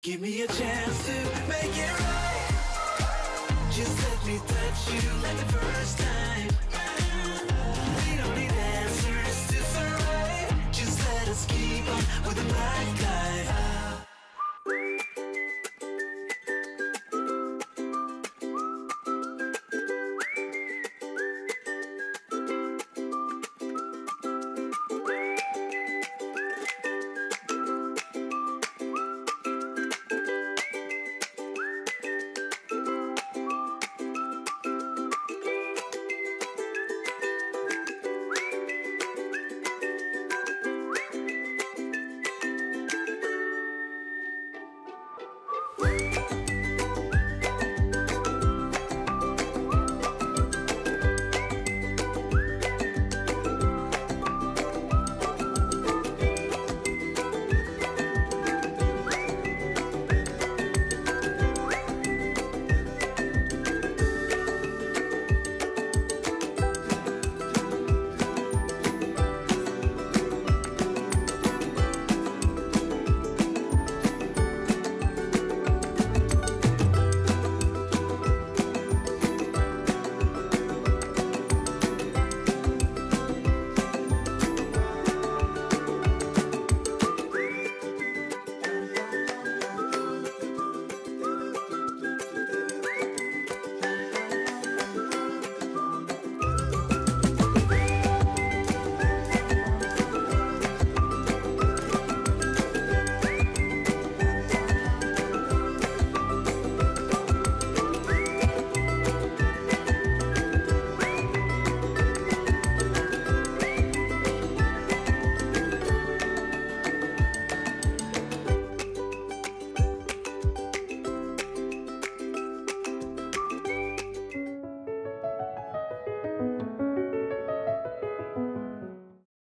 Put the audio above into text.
Give me a chance to make it right. Just let me touch you like the first time. We don't need answers to survive. Just let us keep on with the black light.